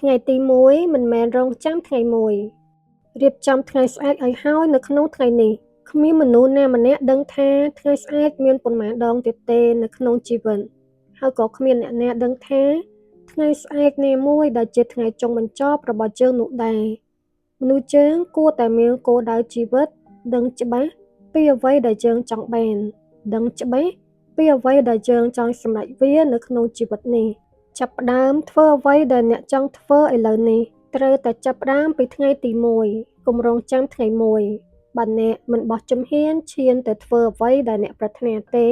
ថ្ងៃទី1មិនមែនរងចាំថ្ងៃមួយរៀបចំថ្ងៃស្អែកឲ្យហើយនៅក្នុងថ្ងៃនេះគ្មានមនុស្សណាម្នាក់ដឹងថាថ្ងៃស្អែកមានប៉ុន្មានដងទៀតទេនៅក្នុងជីវិតហើយក៏គ្មានអ្នកណាដឹងថាថ្ងៃស្អែកណាមួយដែលជាថ្ងៃចុងបញ្ចប់របស់យើងនោះដែរមនុស្សយើងគួរតែមានគោលដៅជីវិតដឹងច្បាស់ពីអ្វីដែលយើងចង់បានដឹងច្បាស់ពីអ្វីដែលយើងចង់សម្រេចវានៅក្នុងជីវិតនេះចាប់ផ្ដើមធ្វើអ្វីដែលអ្នកចង់ធ្វើឥឡូវនេះត្រូវតែចាប់ផ្ដើមពីថ្ងៃទី1កុំរងចាំថ្ងៃមួយបើអ្នកមិនបោះជំហានឈានទៅធ្វើអ្វីដែលអ្នកប្រាថ្នាទេ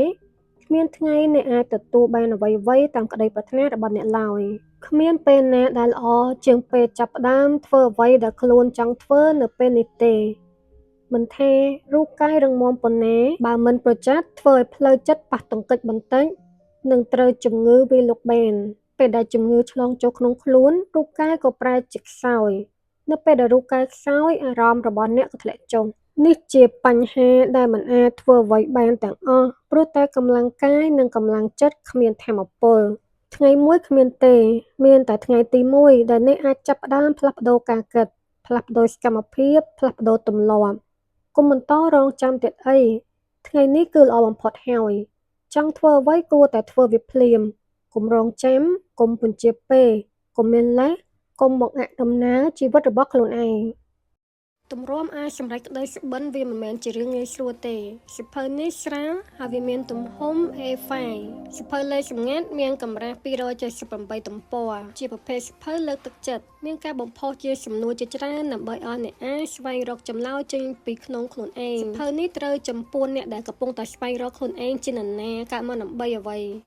គ្មានថ្ងៃអ្នកអាចទទួលបានអ្វីៗតាមក្តីប្រាថ្នារបស់អ្នកឡើយគ្មានពេលណាដែលល្អជាងពេលចាប់ផ្ដើមធ្វើអ្វីដែលខ្លួនចង់ធ្វើនៅពេលនេះទេមិនថារូបកាយរឹងមាំប៉ុណ្ណាបើមិនប្រយ័ត្នធ្វើឲ្យផ្លូវចិត្តប៉ះទង្គិចបន្តិចនឹងត្រូវជំងឺវាយលុកបានពេលដែលជំងឺឆ្លងចូលក្នុងខ្លួនរូបកាយក៏ប្រែជាខ្សោយនៅពេលដែលរូបកាយខ្សោយអារម្មណ៍របស់អ្នកក៏ធ្លាក់ចុះនេះជាបញ្ហាដែលមិនអាចធ្វើអ្វីបានទាំងអស់ព្រោះតែកម្លាំងកាយនិងកម្លាំងចិត្តគ្មានថាមពលថ្ងៃមួយគ្មានទេមានតែថ្ងៃទី1ដែលអ្នកអាចចាប់ផ្ដើមផ្លាស់ប្ដូរការគិតផ្លាស់ប្ដូរសកម្មភាពផ្លាស់ប្ដូរទម្លាប់កុំបន្តរងចាំទៀតអីថ្ងៃនេះគឺល្អបំផុតហើយចង់ធ្វើអ្វីគួរតែធ្វើវាភ្លាមកុំរងចាំកុំពន្យាពេលកុំមានលេសកុំបង្អាក់ដំណើរជីវិតរបស់ខ្លួនឯងទម្រាំអាចសម្រេចក្តីសុបិនវាមិនមែនជារឿងងាយស្រួលទេសៀវភៅនេះស្រាលហើយវាមានទំហំ A5 សៀវភៅលេខសម្ងាត់មានកម្រាស់278ទំព័រជាប្រភេទសៀវភៅលើកទឹកចិត្តមានការបំផុសជាសំណួរជាច្រើនដើម្បីឲ្យអ្នកអានស្វែងរកចម្លើយចេញពីក្នុងខ្លួនឯងសៀវភៅនេះត្រូវចំពោះអ្នកដែលកំពុងតែស្វែងរកខ្លួនឯងជានរណាកើតមកដើម្បីអ្វី